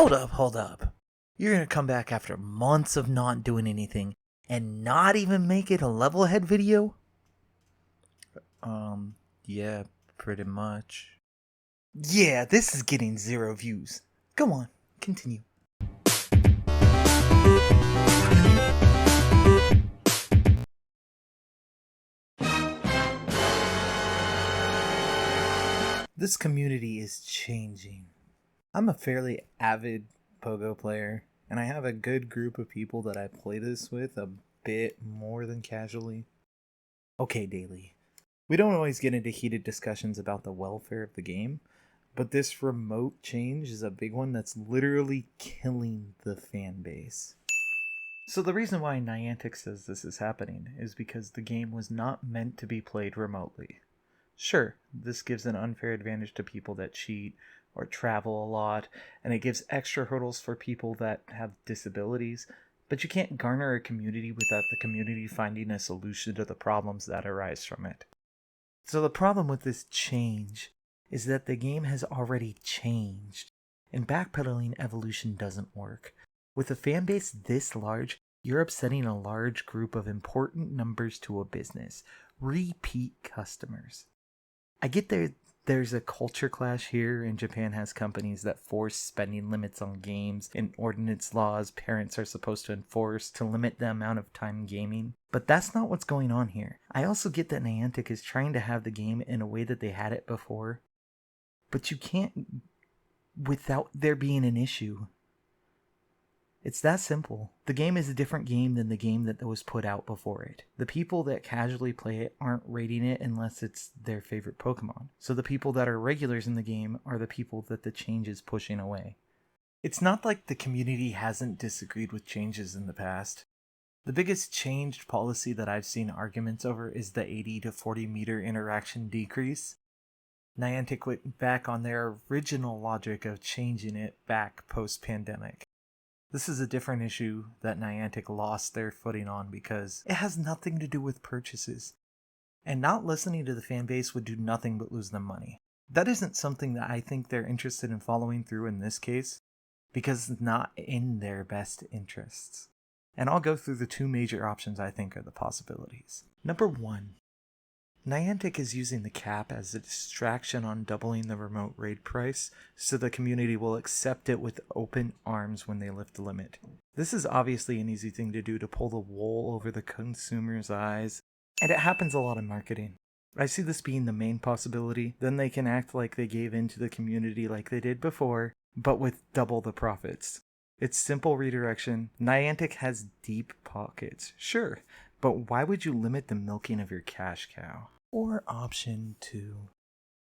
Hold up. You're gonna come back after months of not doing anything and not even make it a level head video? Yeah, pretty much. Yeah, this is getting 0 views. Go on, continue. This community is changing. I'm a fairly avid Pogo player, and I have a good group of people that I play this with a bit more than casually. Okay, Daily. We don't always get into heated discussions about the welfare of the game, but this remote change is a big one that's literally killing the fan base. So the reason why Niantic says this is happening is because the game was not meant to be played remotely. Sure, this gives an unfair advantage to people that cheat or travel a lot, and it gives extra hurdles for people that have disabilities, but you can't garner a community without the community finding a solution to the problems that arise from it. So the problem with this change is that the game has already changed, and backpedaling evolution doesn't work. With a fan base this large, you're upsetting a large group of important numbers to a business, repeat customers. I get there's a culture clash here, and Japan has companies that force spending limits on games and ordinance laws parents are supposed to enforce to limit the amount of time gaming. But that's not what's going on here. I also get that Niantic is trying to have the game in a way that they had it before, but you can't without there being an issue. It's that simple. The game is a different game than the game that was put out before it. The people that casually play it aren't rating it unless it's their favorite Pokemon. So the people that are regulars in the game are the people that the change is pushing away. It's not like the community hasn't disagreed with changes in the past. The biggest changed policy that I've seen arguments over is the 80 to 40 meter interaction decrease. Niantic went back on their original logic of changing it back post-pandemic. This is a different issue that Niantic lost their footing on because it has nothing to do with purchases. And not listening to the fan base would do nothing but lose them money. That isn't something that I think they're interested in following through in this case, because it's not in their best interests. And I'll go through the 2 major options I think are the possibilities. Number 1. Niantic is using the cap as a distraction on doubling the remote raid price, so the community will accept it with open arms when they lift the limit. This is obviously an easy thing to do to pull the wool over the consumer's eyes, and it happens a lot in marketing. I see this being the main possibility. Then they can act like they gave in to the community like they did before, but with double the profits. It's simple redirection. Niantic has deep pockets, sure, but why would you limit the milking of your cash cow? Or option 2.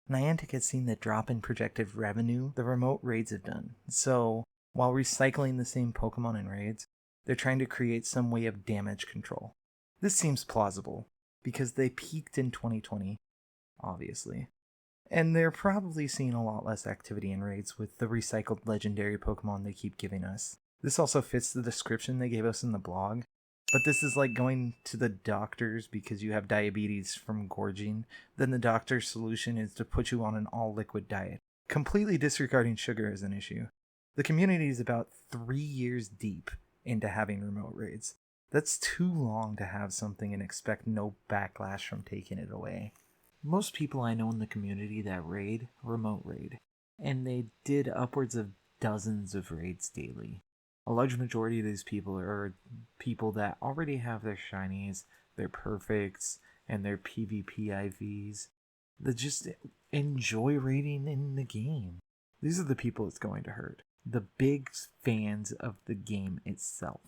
Niantic has seen the drop in projected revenue the remote raids have done. So, while recycling the same Pokemon in raids, they're trying to create some way of damage control. This seems plausible, because they peaked in 2020, obviously. And they're probably seeing a lot less activity in raids with the recycled legendary Pokemon they keep giving us. This also fits the description they gave us in the blog. But this is like going to the doctors because you have diabetes from gorging. Then the doctor's solution is to put you on an all-liquid diet, completely disregarding sugar as an issue. The community is about 3 years deep into having remote raids. That's too long to have something and expect no backlash from taking it away. Most people I know in the community that raid, remote raid. And they did upwards of dozens of raids daily. A large majority of these people are people that already have their shinies, their perfects, and their PvP IVs that just enjoy raiding in the game. These are the people it's going to hurt. The big fans of the game itself.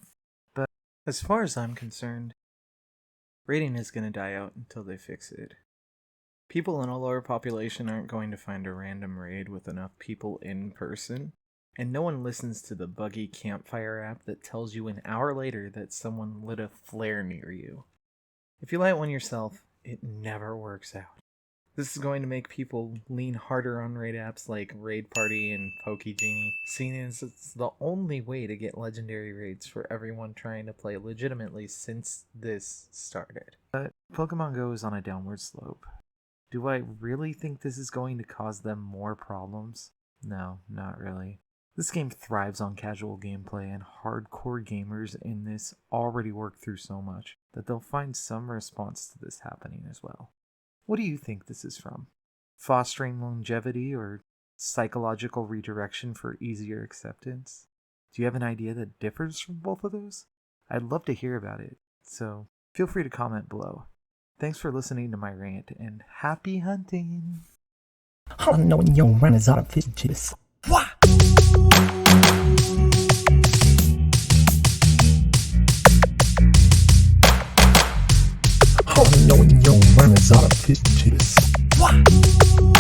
But as far as I'm concerned, raiding is going to die out until they fix it. People in a lower population aren't going to find a random raid with enough people in person. And no one listens to the buggy campfire app that tells you an hour later that someone lit a flare near you. If you light one yourself, it never works out. This is going to make people lean harder on raid apps like Raid Party and Pokegenie, seeing as it's the only way to get legendary raids for everyone trying to play legitimately since this started. But Pokemon Go is on a downward slope. Do I really think this is going to cause them more problems? No, not really. This game thrives on casual gameplay, and hardcore gamers in this already work through so much that they'll find some response to this happening as well. What do you think this is from? Fostering longevity or psychological redirection for easier acceptance? Do you have an idea that differs from both of those? I'd love to hear about it, so feel free to comment below. Thanks for listening to my rant, and happy hunting! All I know when your run is artificial. What? All I know when your run is artificial. What?